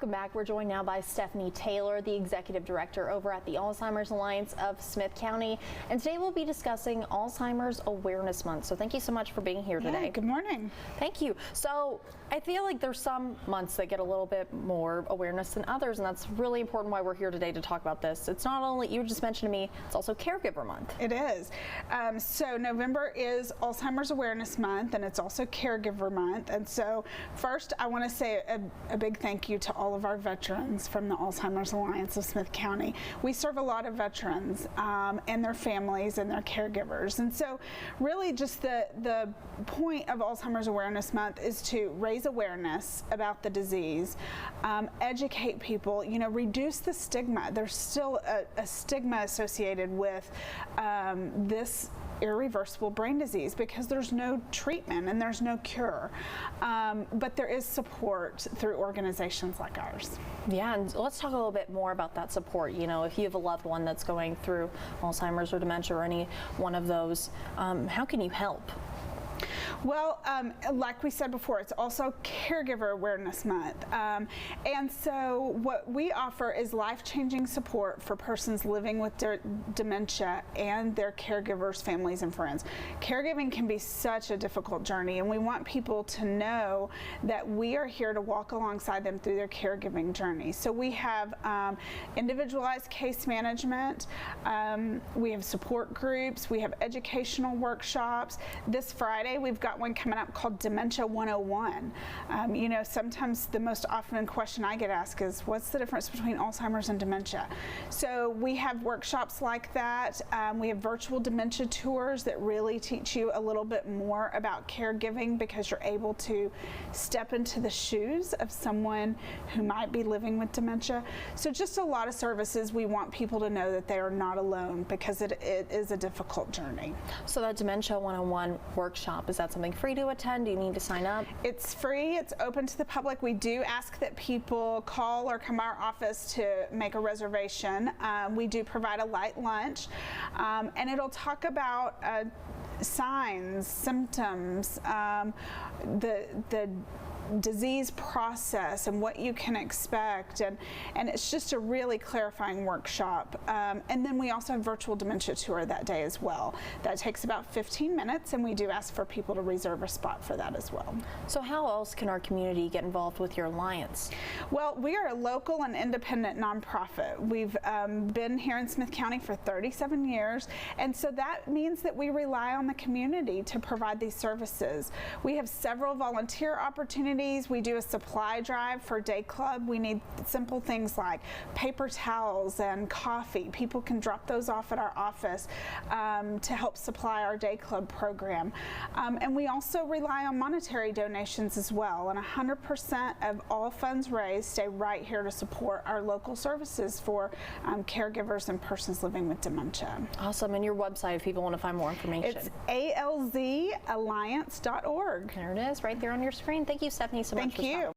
Welcome back. We're joined now by Stephanie Taylor, the Executive Director over at the Alzheimer's Alliance of Smith County. And today we'll be discussing Alzheimer's Awareness Month. So thank you so much for being here today. Good morning. Thank you. So I feel like there's some months that get a little bit more awareness than others, and that's really important why we're here today to talk about this. It's not only, you just mentioned to me, it's also Caregiver Month. It is. So November is Alzheimer's Awareness Month, and it's also Caregiver Month. And so first I want to say a big thank you to all of our veterans from the Alzheimer's Alliance of Smith County. We serve a lot of veterans and their families and their caregivers. And so really just the point of Alzheimer's Awareness Month is to raise awareness about the disease, educate people, reduce the stigma. There's still a stigma associated with this irreversible brain disease because there's no treatment and there's no cure. But there is support through organizations like ours. Yeah, and let's talk a little bit more about that support. If you have a loved one that's going through Alzheimer's or dementia or any one of those, how can you help? Well, like we said before, it's also Caregiver Awareness Month. And so what we offer is life-changing support for persons living with dementia and their caregivers, families, and friends. Caregiving can be such a difficult journey, and we want people to know that we are here to walk alongside them through their caregiving journey. So we have individualized case management, we have support groups, we have educational workshops. This Friday, we've got one coming up called Dementia 101. Sometimes the most often question I get asked is, what's the difference between Alzheimer's and dementia? So we have workshops like that. We have virtual dementia tours that really teach you a little bit more about caregiving because you're able to step into the shoes of someone who might be living with dementia. So just a lot of services. We want people to know that they are not alone because it is a difficult journey. So that Dementia 101 workshop, is that something free to attend? Do you need to sign up? It's free. It's open to the public. We do ask that people call or come to our office to make a reservation. We do provide a light lunch, and it'll talk about signs, symptoms, the disease process and what you can expect, and it's just a really clarifying workshop. And then we also have virtual dementia tour that day as well. That takes about 15 minutes, and we do ask for people to reserve a spot for that as well. So how else can our community get involved with your alliance? Well, we are a local and independent nonprofit. We've been here in Smith County for 37 years, and so that means that we rely on the community to provide these services. We have several volunteer opportunities. We do a supply drive for Day Club. We need simple things like paper towels and coffee. People can drop those off at our office to help supply our Day Club program. And we also rely on monetary donations as well. And 100% of all funds raised stay right here to support our local services for caregivers and persons living with dementia. Awesome. And your website, if people want to find more information. It's alzalliance.org. There it is, right there on your screen. Thank you, Stephanie, so much for stopping.